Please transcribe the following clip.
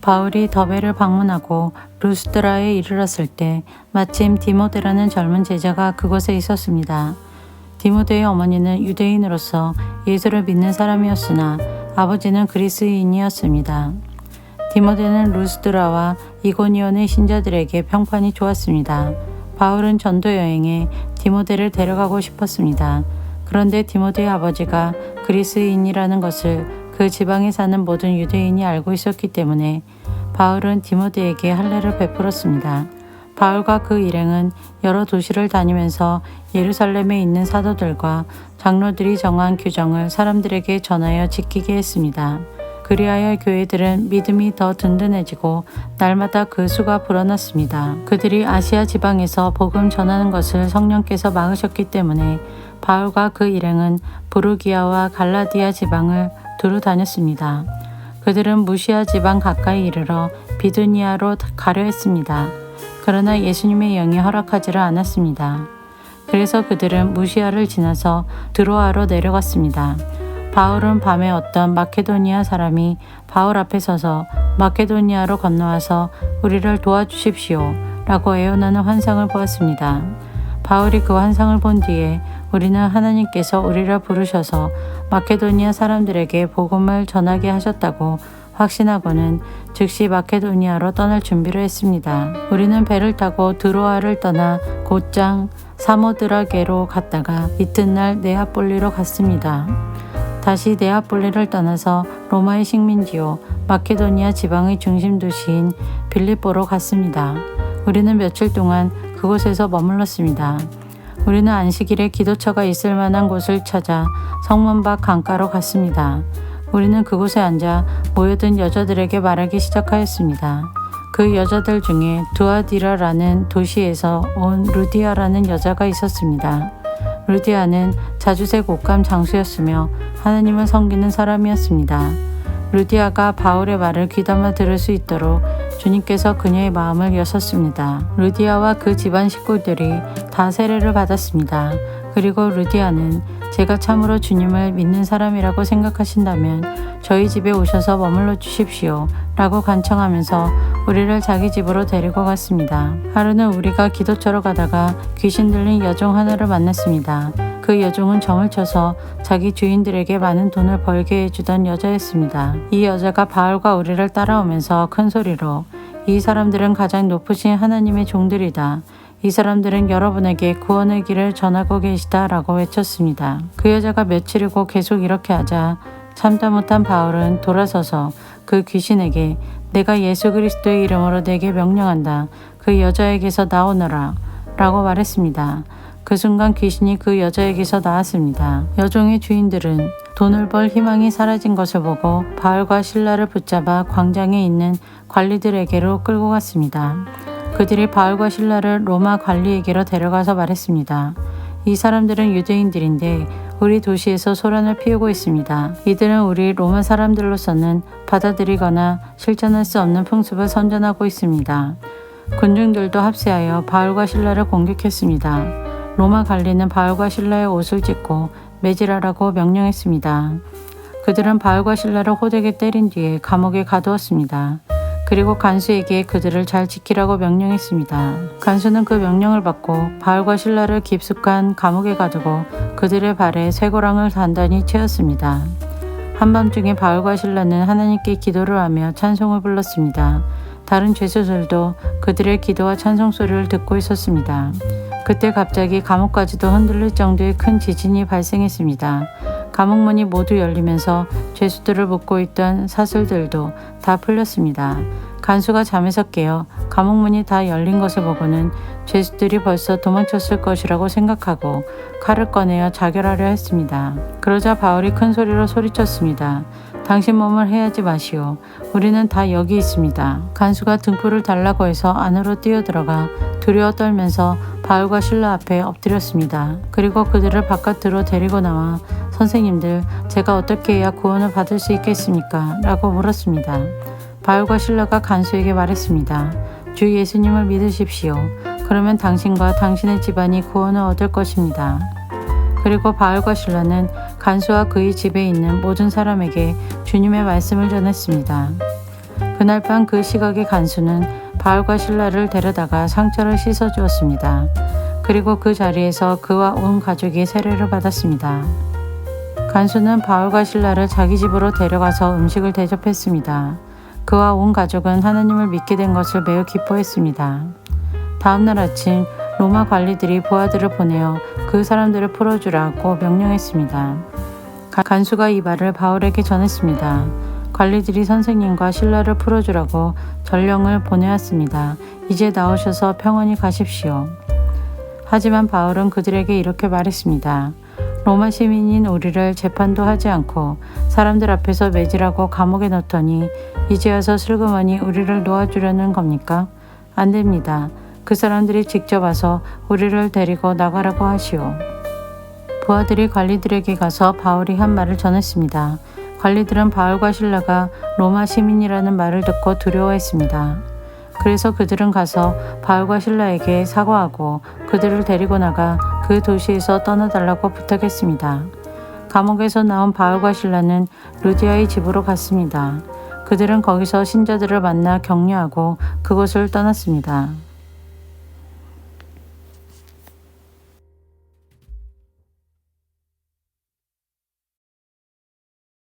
바울이 더베를 방문하고 루스드라에 이르렀을 때 마침 디모데라는 젊은 제자가 그곳에 있었습니다. 디모데의 어머니는 유대인으로서 예수를 믿는 사람이었으나 아버지는 그리스인이었습니다. 디모데는 루스드라와 이고니온의 신자들에게 평판이 좋았습니다. 바울은 전도 여행에 디모데를 데려가고 싶었습니다. 그런데 디모데의 아버지가 그리스인이라는 것을 그 지방에 사는 모든 유대인이 알고 있었기 때문에 바울은 디모데에게 할례를 베풀었습니다. 바울과 그 일행은 여러 도시를 다니면서 예루살렘에 있는 사도들과 장로들이 정한 규정을 사람들에게 전하여 지키게 했습니다. 그리하여 교회들은 믿음이 더 든든해지고 날마다 그 수가 불어났습니다. 그들이 아시아 지방에서 복음 전하는 것을 성령께서 막으셨기 때문에 바울과 그 일행은 부르기아와 갈라디아 지방을 두루 다녔습니다. 그들은 무시아 지방 가까이 이르러 비두니아로 가려 했습니다. 그러나 예수님의 영이 허락하지를 않았습니다. 그래서 그들은 무시아를 지나서 드로아로 내려갔습니다. 바울은 밤에 어떤 마케도니아 사람이 바울 앞에 서서 마케도니아로 건너와서 우리를 도와주십시오 라고 애원하는 환상을 보았습니다. 바울이 그 환상을 본 뒤에 우리는 하나님께서 우리를 부르셔서 마케도니아 사람들에게 복음을 전하게 하셨다고 확신하고는 즉시 마케도니아로 떠날 준비를 했습니다. 우리는 배를 타고 드로아를 떠나 곧장 사모드라게로 갔다가 이튿날 네아폴리로 갔습니다. 다시 네아폴리를 떠나서 로마의 식민지요 마케도니아 지방의 중심 도시인 빌립보로 갔습니다. 우리는 며칠 동안 그곳에서 머물렀습니다. 우리는 안식일에 기도처가 있을 만한 곳을 찾아 성문 밖 강가로 갔습니다. 우리는 그곳에 앉아 모여든 여자들에게 말하기 시작하였습니다. 그 여자들 중에 두아디라라는 도시에서 온 루디아라는 여자가 있었습니다. 루디아는 자주색 옷감 장수였으며 하나님을 섬기는 사람이었습니다. 루디아가 바울의 말을 귀담아 들을 수 있도록 주님께서 그녀의 마음을 여셨습니다. 루디아와 그 집안 식구들이 다 세례를 받았습니다. 그리고 루디아는 제가 참으로 주님을 믿는 사람이라고 생각하신다면 저희 집에 오셔서 머물러 주십시오 라고 간청하면서 우리를 자기 집으로 데리고 갔습니다. 하루는 우리가 기도처로 가다가 귀신 들린 여종 하나를 만났습니다. 그 여종은 점을 쳐서 자기 주인들에게 많은 돈을 벌게 해주던 여자였습니다. 이 여자가 바울과 우리를 따라오면서 큰 소리로 이 사람들은 가장 높으신 하나님의 종들이다. 이 사람들은 여러분에게 구원의 길을 전하고 계시다 라고 외쳤습니다. 그 여자가 며칠이고 계속 이렇게 하자 참다 못한 바울은 돌아서서 그 귀신에게 내가 예수 그리스도의 이름으로 내게 명령한다. 그 여자에게서 나오너라 라고 말했습니다. 그 순간 귀신이 그 여자에게서 나왔습니다. 여종의 주인들은 돈을 벌 희망이 사라진 것을 보고 바울과 실라를 붙잡아 광장에 있는 관리들에게로 끌고 갔습니다. 그들이 바울과 실라를 로마 관리에게로 데려가서 말했습니다. 이 사람들은 유대인들인데 우리 도시에서 소란을 피우고 있습니다. 이들은 우리 로마 사람들로서는 받아들이거나 실천할 수 없는 풍습을 선전하고 있습니다. 군중들도 합세하여 바울과 실라를 공격했습니다. 로마 관리는 바울과 실라의 옷을 찢고 매질하라고 명령했습니다. 그들은 바울과 실라를 호되게 때린 뒤에 감옥에 가두었습니다. 그리고 간수에게 그들을 잘 지키라고 명령했습니다. 간수는 그 명령을 받고 바울과 실라를 깊숙한 감옥에 가두고 그들의 발에 쇠고랑을 단단히 채웠습니다. 한밤중에 바울과 실라는 하나님께 기도를 하며 찬송을 불렀습니다. 다른 죄수들도 그들의 기도와 찬송 소리를 듣고 있었습니다. 그때 갑자기 감옥까지도 흔들릴 정도의 큰 지진이 발생했습니다. 감옥문이 모두 열리면서 죄수들을 묶고 있던 사슬들도 다 풀렸습니다. 간수가 잠에서 깨어 감옥문이 다 열린 것을 보고는 죄수들이 벌써 도망쳤을 것이라고 생각하고 칼을 꺼내어 자결하려 했습니다. 그러자 바울이 큰 소리로 소리쳤습니다. 당신 몸을 해하지 마시오. 우리는 다 여기 있습니다. 간수가 등불을 달라고 해서 안으로 뛰어들어가 두려워 떨면서 바울과 실라 앞에 엎드렸습니다. 그리고 그들을 바깥으로 데리고 나와 선생님들, 제가 어떻게 해야 구원을 받을 수 있겠습니까? 라고 물었습니다. 바울과 실라가 간수에게 말했습니다. 주 예수님을 믿으십시오. 그러면 당신과 당신의 집안이 구원을 얻을 것입니다. 그리고 바울과 실라는 간수와 그의 집에 있는 모든 사람에게 주님의 말씀을 전했습니다. 그날 밤 그 시각의 간수는 바울과 실라를 데려다가 상처를 씻어 주었습니다. 그리고 그 자리에서 그와 온 가족이 세례를 받았습니다. 간수는 바울과 실라를 자기 집으로 데려가서 음식을 대접했습니다. 그와 온 가족은 하나님을 믿게 된 것을 매우 기뻐했습니다. 다음날 아침 로마 관리들이 부하들을 보내어 그 사람들을 풀어주라고 명령했습니다. 간수가 이 말을 바울에게 전했습니다. 관리들이 선생님과 신라를 풀어주라고 전령을 보내왔습니다. 이제 나오셔서 평안히 가십시오. 하지만 바울은 그들에게 이렇게 말했습니다. 로마 시민인 우리를 재판도 하지 않고 사람들 앞에서 매질하고 감옥에 넣더니 이제 와서 슬그머니 우리를 놓아주려는 겁니까? 안 됩니다. 그 사람들이 직접 와서 우리를 데리고 나가라고 하시오. 부하들이 관리들에게 가서 바울이 한 말을 전했습니다. 관리들은 바울과 실라가 로마 시민이라는 말을 듣고 두려워했습니다. 그래서 그들은 가서 바울과 실라에게 사과하고 그들을 데리고 나가 그 도시에서 떠나달라고 부탁했습니다. 감옥에서 나온 바울과 실라는 루디아의 집으로 갔습니다. 그들은 거기서 신자들을 만나 격려하고 그곳을 떠났습니다.